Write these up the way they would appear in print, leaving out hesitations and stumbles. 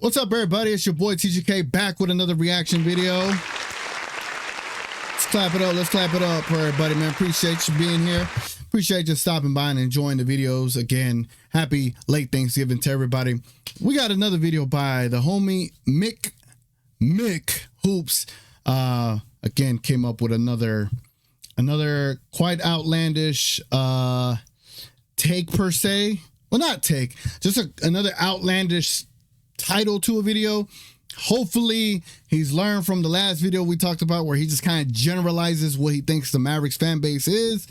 What's up, everybody? It's your boy TGK back with another reaction video. Let's clap it up. Let's clap it up for everybody, man. Appreciate you being here. Appreciate you stopping by and enjoying the videos. Again, happy late Thanksgiving to everybody. We got another video by the homie Mick Hoops. Again, came up with another quite outlandish take per se. Well, not take, just another outlandish title to a video. Hopefully he's learned from the last video we talked about where he just kind of generalizes what he thinks the Mavericks fan base is.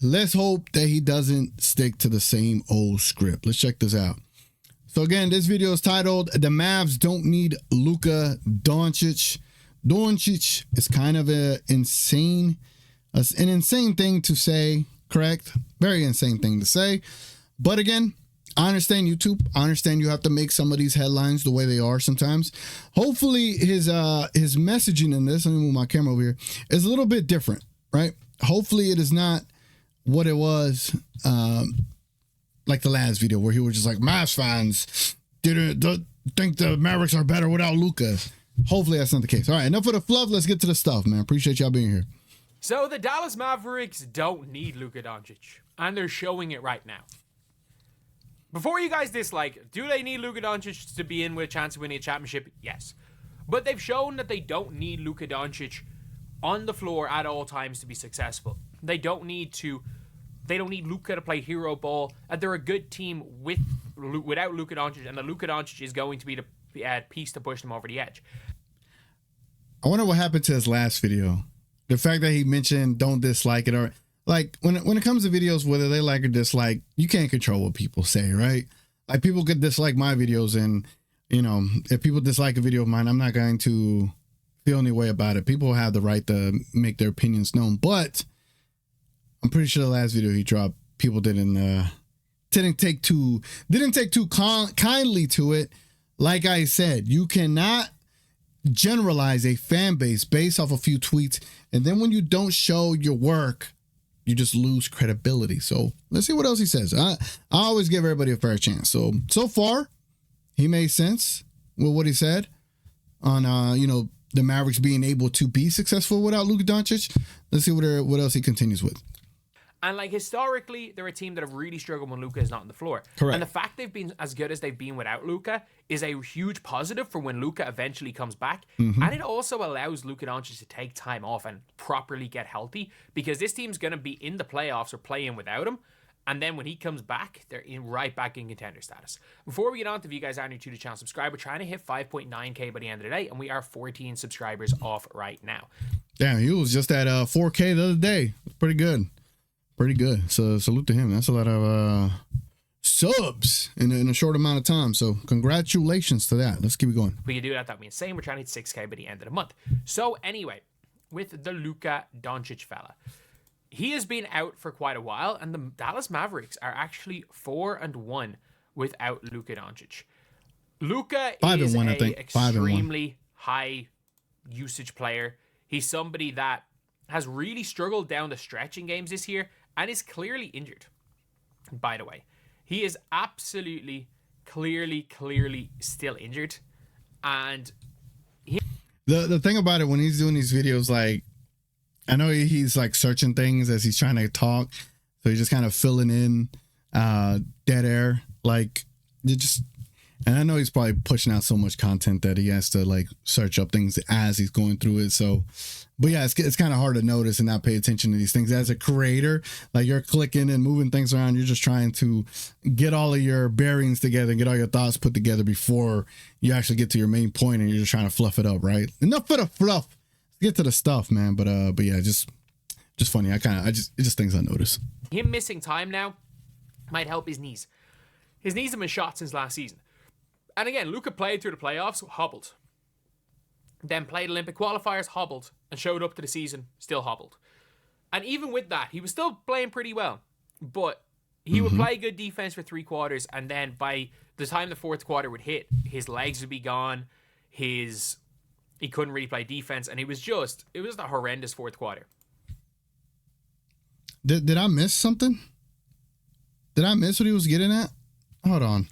Let's hope that he doesn't stick to the same old script. Let's check this out. So again, this video is titled "The Mavs Don't Need Luka Doncic." Doncic is kind of an insane thing to say, correct? Very insane thing to say. But again, I understand YouTube. I understand you have to make some of these headlines the way they are sometimes. Hopefully his messaging in this, let me move my camera over here, is a little bit different, right? Hopefully it is not what it was like the last video where he was just like, Mavs fans don't think the Mavericks are better without Luka. Hopefully that's not the case. All right, enough of the fluff. Let's get to the stuff, man. Appreciate y'all being here. So the Dallas Mavericks don't need Luka Doncic, and they're showing it right now. Before you guys dislike, do they need Luka Doncic to be in with a chance of winning a championship? Yes. But they've shown that they don't need Luka Doncic on the floor at all times to be successful. They don't need Luka to play hero ball. And they're a good team without Luka Doncic, and the Luka Doncic is going to be the piece to push them over the edge. I wonder what happened to his last video. The fact that he mentioned don't dislike it, or like when it comes to videos, whether they like or dislike, you can't control what people say, right? Like people could dislike my videos, and you know, if people dislike a video of mine, I'm not going to feel any way about it. People have the right to make their opinions known, but I'm pretty sure the last video he dropped, people didn't take too kindly to it. Like I said, you cannot generalize a fan base based off a few tweets, and then when you don't show your work, you just lose credibility. So let's see what else he says. I always give everybody a fair chance. So far, he made sense with what he said on you know, the Mavericks being able to be successful without Luka Doncic. Let's see what else he continues with. And like historically, they're a team that have really struggled when Luka is not on the floor. Correct. And the fact they've been as good as they've been without Luka is a huge positive for when Luka eventually comes back. Mm-hmm. And it also allows Luka Doncic to take time off and properly get healthy, because this team's going to be in the playoffs or playing without him. And then when he comes back, they're right back in contender status. Before we get on to, if you guys aren't new to the channel, subscribe. We're trying to hit 5.9K by the end of the day, and we are 14 subscribers off right now. Damn, he was just at 4K the other day. Pretty good. Pretty good. So salute to him. That's a lot of subs in a short amount of time. So congratulations to that. Let's keep it going. We can do that. That means saying we're trying to hit 6K by the end of the month. So anyway, with the Luka Doncic fella, he has been out for quite a while, and the Dallas Mavericks are actually 4-1 without Luka Doncic. Luka is an extremely high usage player. He's somebody that has really struggled down the stretch in games this year and is clearly injured. By the way, he is absolutely, clearly still injured. And the thing about it, when he's doing these videos, like, I know he's like searching things as he's trying to talk, so he's just kind of filling in dead air, like and I know he's probably pushing out so much content that he has to like search up things as he's going through it. So, but yeah, it's kind of hard to notice and not pay attention to these things as a creator. Like, you're clicking and moving things around. You're just trying to get all of your bearings together and get all your thoughts put together before you actually get to your main point, and you're just trying to fluff it up, right? Enough for the fluff. Let's get to the stuff, man. But yeah, just funny. It's just things I notice. Him missing time now might help his knees. His knees have been shot since last season. And again, Luka played through the playoffs, hobbled. Then played Olympic qualifiers, hobbled. And showed up to the season, still hobbled. And even with that, he was still playing pretty well. But he would play good defense for 3 quarters, and then by the time the 4th quarter would hit, his legs would be gone. He couldn't really play defense, and it was a horrendous 4th quarter. Did I miss something? Did I miss what he was getting at? Hold on.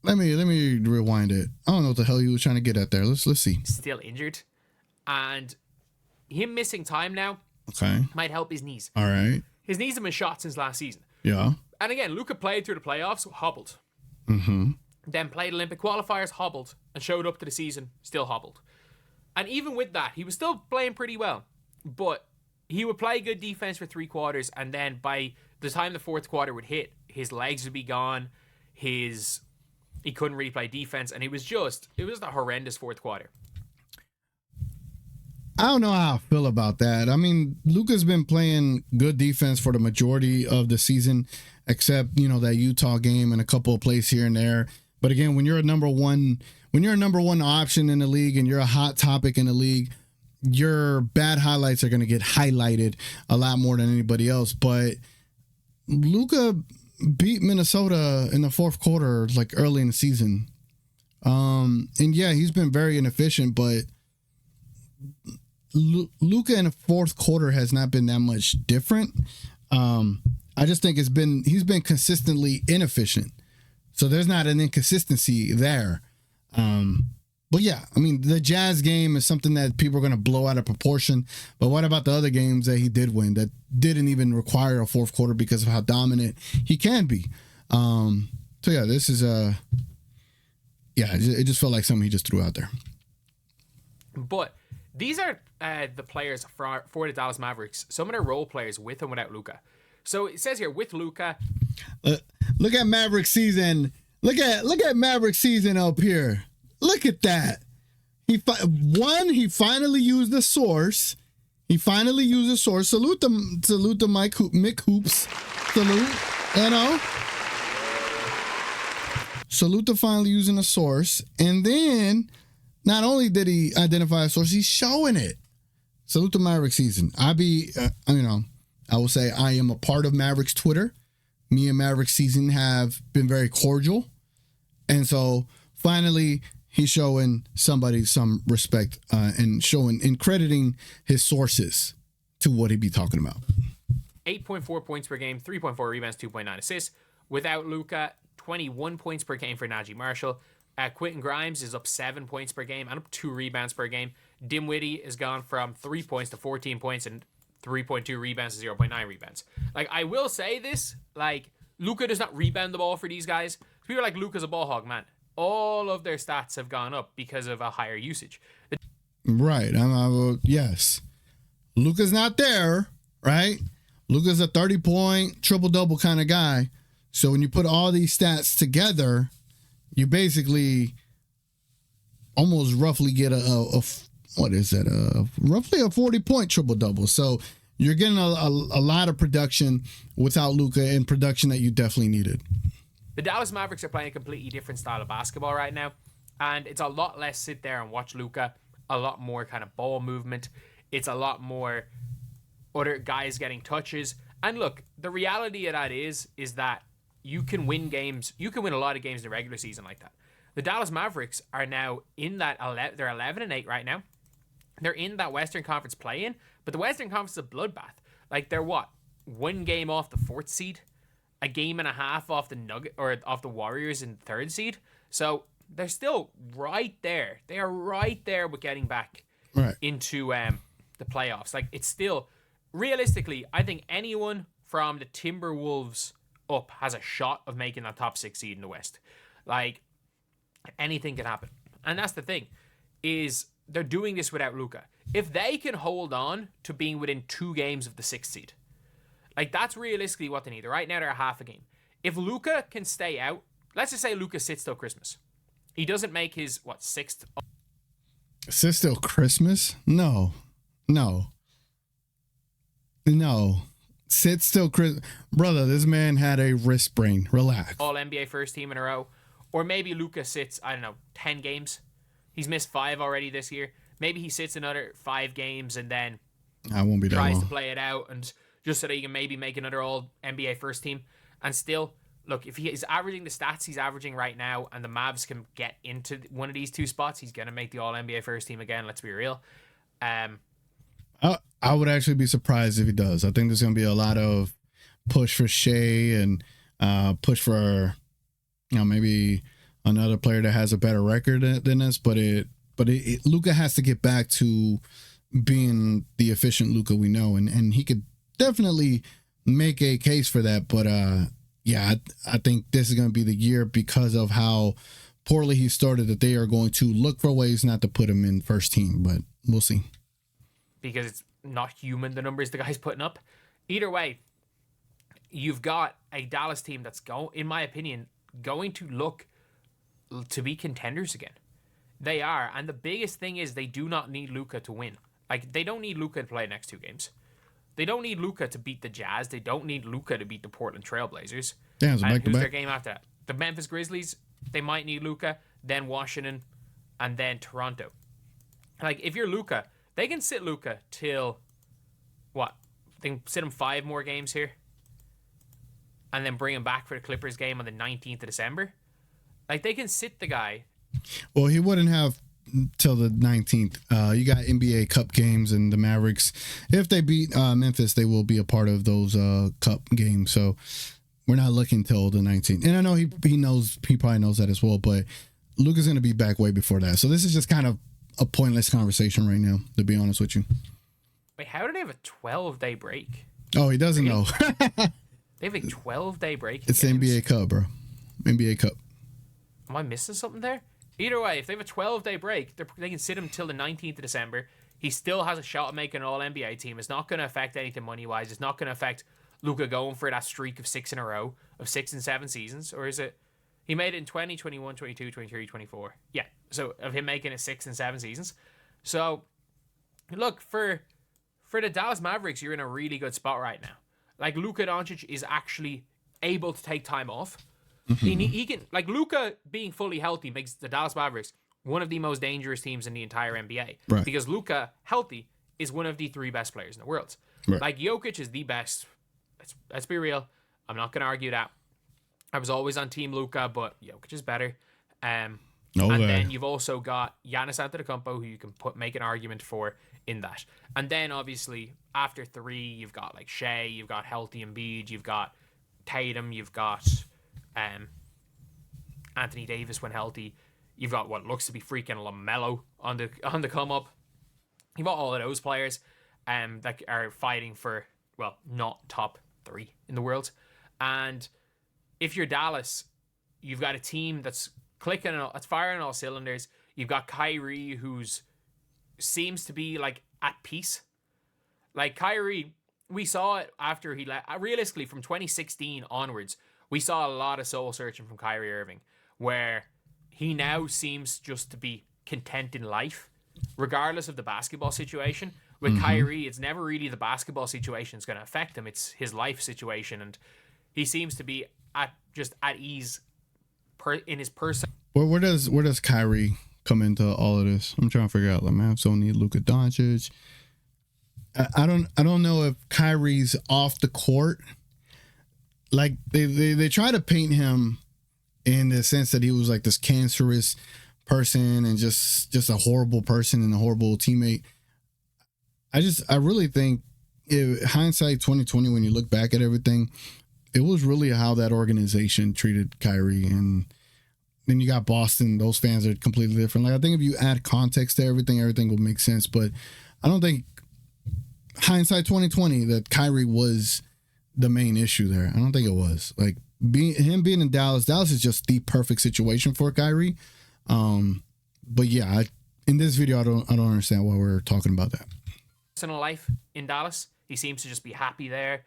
Let me rewind it. I don't know what the hell he was trying to get at there. Let's see. Still injured, and him missing time now Okay. might help his knees. All right. His knees have been shot since last season. Yeah. And again, Luka played through the playoffs, hobbled. Mm-hmm. Then played Olympic qualifiers, hobbled, and showed up to the season, still hobbled. And even with that, he was still playing pretty well. But he would play good defense for 3 quarters, and then by the time the 4th quarter would hit, his legs would be gone. He couldn't really play defense, and it was a horrendous 4th quarter. I don't know how I feel about that. I mean, Luka's been playing good defense for the majority of the season, except, that Utah game and a couple of plays here and there. But again, when you're a number one option in the league and you're a hot topic in the league, your bad highlights are going to get highlighted a lot more than anybody else. But Luka beat Minnesota in the 4th quarter, like early in the season. And yeah, he's been very inefficient, but Luka in the 4th quarter has not been that much different. I just think he's been consistently inefficient. So there's not an inconsistency there. But yeah, I mean, the Jazz game is something that people are going to blow out of proportion. But what about the other games that he did win that didn't even require a 4th quarter because of how dominant he can be? So yeah, this is it just felt like something he just threw out there. But these are the players for the Dallas Mavericks. Some of their role players with and without Luka. So it says here with Luka. Look at Maverick season. Look at Maverick season up here. Look at that. He finally used the source. Salute to Mick Hoops. Salute. Salute to finally using the source. And then not only did he identify a source, he's showing it. Salute to Maverick season. I will say I am a part of Mavericks Twitter. Me and Maverick season have been very cordial. And so finally he's showing somebody some respect and crediting his sources to what he be talking about. 8.4 points per game, 3.4 rebounds, 2.9 assists. Without Luka, 21 points per game for Najee Marshall. Quentin Grimes is up 7 points per game and up 2 rebounds per game. Dinwiddie has gone from 3 points to 14 points and 3.2 rebounds to 0.9 rebounds. Like, I will say this, like, Luka does not rebound the ball for these guys. People are like, Luka's a ball hog, man. All of their stats have gone up because of a higher usage. Right. Yes. Luka's not there, right? Luka's a 30-point, triple-double kind of guy. So when you put all these stats together, you basically almost roughly get roughly a 40-point triple-double. So you're getting a lot of production without Luka, and production that you definitely needed. The Dallas Mavericks are playing a completely different style of basketball right now, and it's a lot less sit there and watch Luka, a lot more kind of ball movement. It's a lot more other guys getting touches. And look, the reality of that is that you can win games. You can win a lot of games in the regular season like that. The Dallas Mavericks are now in that they're 11-8 right now. They're in that Western Conference play-in, but the Western Conference is a bloodbath. Like, they're what? 1 game off the 4th seed, a game and a half off the Warriors in 3rd seed. So they're still right there. They are right there with getting back into the playoffs. Like, it's still realistically, I think anyone from the Timberwolves up has a shot of making that top 6 seed in the West. Like, anything can happen. And that's the thing, is they're doing this without Luka. If they can hold on to being within 2 games of the 6th seed, like, that's realistically what they need. Right now, they're a half a game. If Luka can stay out, let's just say Luka sits till Christmas. He doesn't make his, 6th? Sits till Christmas? No. Sit still, Chris. Brother, this man had a wrist sprain. Relax. All NBA first team in a row. Or maybe Luka sits, 10 games. He's missed 5 already this year. Maybe he sits another 5 games and then I won't be that tries long. to play it out, and just so that he can maybe make another all NBA first team. And still, look, if he is averaging the stats he's averaging right now and the Mavs can get into one of these 2 spots, he's going to make the all NBA first team again. Let's be real. I would actually be surprised if he does. I think there's going to be a lot of push for Shea and push for, maybe another player that has a better record than us, but Luka has to get back to being the efficient Luka we know, and he could definitely make a case for that. But yeah, I think this is going to be the year because of how poorly he started, that they are going to look for ways not to put him in first team, but we'll see. Because it's not human, the numbers the guy's putting up. Either way, you've got a Dallas team that's, in my opinion, going to look to be contenders again. They are. And the biggest thing is they do not need Luka to win. Like, they don't need Luka to play the next 2 games. They don't need Luka to beat the Jazz. They don't need Luka to beat the Portland Trailblazers. Yeah, and who's their game after that? The Memphis Grizzlies, they might need Luka, then Washington, and then Toronto. Like, if you're Luka, they can sit Luka till, what? They can sit him 5 more games here, and then bring him back for the Clippers game on the 19th of December. Like, they can sit the guy. Well, he wouldn't have till the 19th. You got NBA Cup games, and the Mavericks, if they beat Memphis, they will be a part of those Cup games. So we're not looking till the 19th. And I know he probably knows that as well, but Luka's going to be back way before that. So this is just kind of a pointless conversation right now, to be honest with you. Wait, how do they have a 12-day break? Oh, he doesn't know. They have a 12-day break. It's the NBA Cup, bro. NBA Cup. Am I missing something there? Either way, if they have a 12-day break, they can sit him till the 19th of December. He still has a shot at making an All-NBA team. It's not going to affect anything money-wise. It's not going to affect Luka going for that streak of 6 in a row, of 6 and 7 seasons. Or is it? He made it in 20, 21, 22, 23, 24. Yeah, so of him making it 6 and 7 seasons. So, look, for the Dallas Mavericks, you're in a really good spot right now. Like, Luka Doncic is actually able to take time off. Mm-hmm. He can, like, Luka being fully healthy makes the Dallas Mavericks one of the most dangerous teams in the entire NBA. Right. Because Luka, healthy, is one of the 3 best players in the world. Right. Like, Jokic is the best. Let's be real. I'm not going to argue that. I was always on Team Luka, but Jokic is better. And then you've also got Giannis Antetokounmpo, who you can make an argument for in that. And then, obviously, after 3, you've got, like, Shea, you've got healthy Embiid, you've got Tatum, you've got Anthony Davis when healthy. You've got what looks to be freaking LaMelo on the come up. You've got all of those players that are fighting for, well, not top 3 in the world. And if you're Dallas, you've got a team that's that's firing on all cylinders. You've got Kyrie, who's seems to be like at peace. Like, Kyrie, we saw it after he left. Realistically, from 2016 onwards, we saw a lot of soul searching from Kyrie Irving, where he now seems just to be content in life, regardless of the basketball situation. With Kyrie, it's never really the basketball situation that's going to affect him. It's his life situation, and he seems to be at ease in his person. Where does Kyrie come into all of this? I'm trying to figure out. The Mavs don't need Luka Doncic. I don't know if Kyrie's off the court. Like, they try to paint him in the sense that he was like this cancerous person and just a horrible person and a horrible teammate. I really think, hindsight 2020, when you look back at everything, it was really how that organization treated Kyrie. And then you got Boston; those fans are completely different. Like, I think if you add context to everything will make sense. But I don't think, hindsight 2020, that Kyrie was the main issue there. I don't think it was. Like, him being in Dallas is just the perfect situation for Kyrie. But yeah, in this video, I don't understand why we're talking about that. Personal life in Dallas, he seems to just be happy there.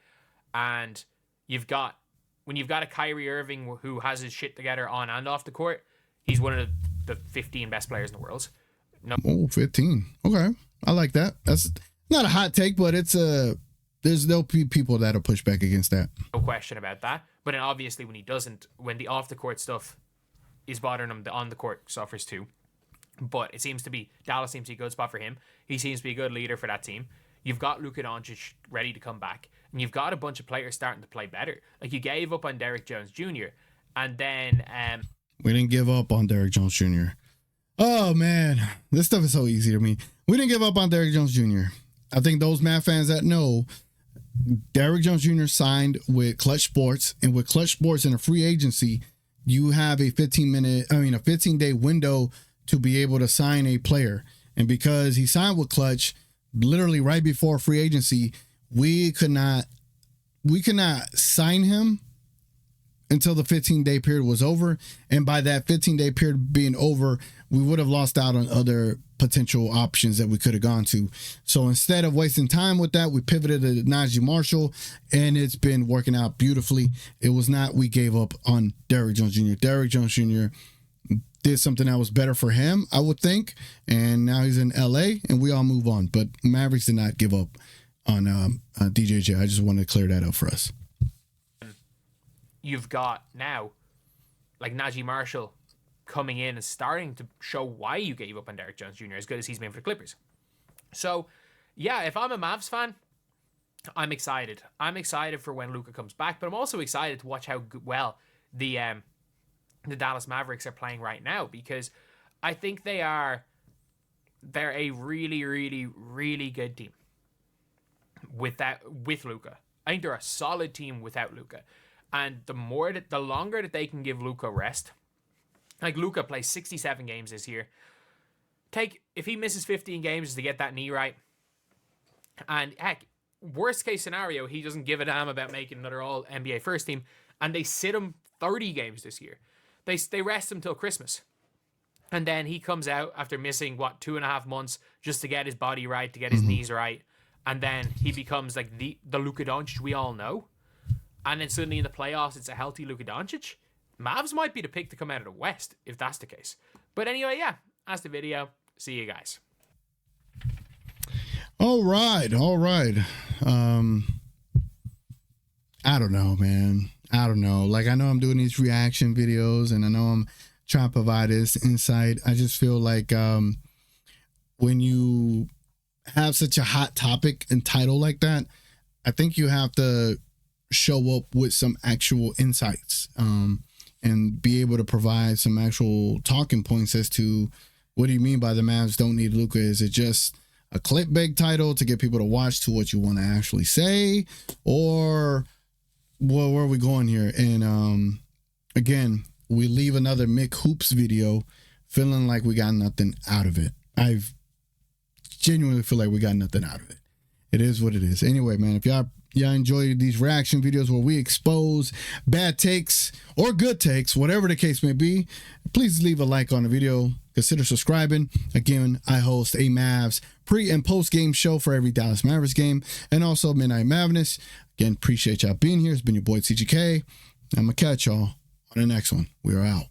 And when you've got a Kyrie Irving who has his shit together on and off the court, he's one of the 15 best players in the world. No. Oh, 15. Okay. I like that. That's not a hot take, but there's no people that'll push back against that. No question about that. But then obviously when the off the court stuff is bothering him, the on the court suffers too. But it seems to be, Dallas seems to be a good spot for him. He seems to be a good leader for that team. You've got Luka Doncic ready to come back. And you've got a bunch of players starting to play better. Like, you gave up on Derrick Jones Jr. And then... we didn't give up on Derrick Jones Jr. Oh, man. This stuff is so easy to me. We didn't give up on Derrick Jones Jr. I think those Mavs fans that know, Derrick Jones Jr. signed with Clutch Sports. And with Clutch Sports in a free agency, you have a 15-day window to be able to sign a player. And because he signed with Clutch literally right before free agency, we could not sign him until the 15-day period was over. And by that 15-day period being over, we would have lost out on other potential options that we could have gone to. So instead of wasting time with that, we pivoted to Najee Marshall, and it's been working out beautifully. It was not we gave up on Derrick Jones Jr. Derrick Jones Jr. did something that was better for him, I would think, and now he's in LA, and we all move on. But Mavericks did not give up on DJJ. I just wanted to clear that up for us. You've got now, like, Najee Marshall coming in and starting to show why you gave up on Derrick Jones Jr. as good as he's been for the Clippers. So, yeah, if I'm a Mavs fan, I'm excited. I'm excited for when Luka comes back, but I'm also excited to watch how well the Dallas Mavericks are playing right now, because I think they're a really, really, really good team with Luka. I think they're a solid team without Luka. And the longer that they can give Luka rest, like Luka plays 67 games this year. If he misses 15 games to get that knee right, and heck, worst case scenario, he doesn't give a damn about making another all NBA first team, and they sit him 30 games this year. They rest him till Christmas. And then he comes out after missing 2.5 months just to get his body right, to get his knees right. And then he becomes like the Luka Doncic we all know. And then suddenly in the playoffs, it's a healthy Luka Doncic. Mavs might be the pick to come out of the West, if that's the case. But anyway, yeah, that's the video. See you guys. All right. I don't know, man. I don't know. Like, I know I'm doing these reaction videos, and I know I'm trying to provide this insight. I just feel like when you have such a hot topic and title like that, I think you have to show up with some actual insights and be able to provide some actual talking points as to what do you mean by the Mavs don't need Luka? Is it just a clickbait title to get people to watch to what you want to actually say, or where are we going here? And again, we leave another Mick Hoops video feeling like we got nothing out of it. I've genuinely feel like we got nothing out of it. It is what it is. Anyway, man, if y'all enjoy these reaction videos where we expose bad takes or good takes, whatever the case may be, please leave a like on the video. Consider subscribing. Again, I host a Mavs pre and post game show for every Dallas Mavericks game, and also Midnight Madness. Again, appreciate y'all being here. It's been your boy TGK. I'm gonna catch y'all on the next one. We are out.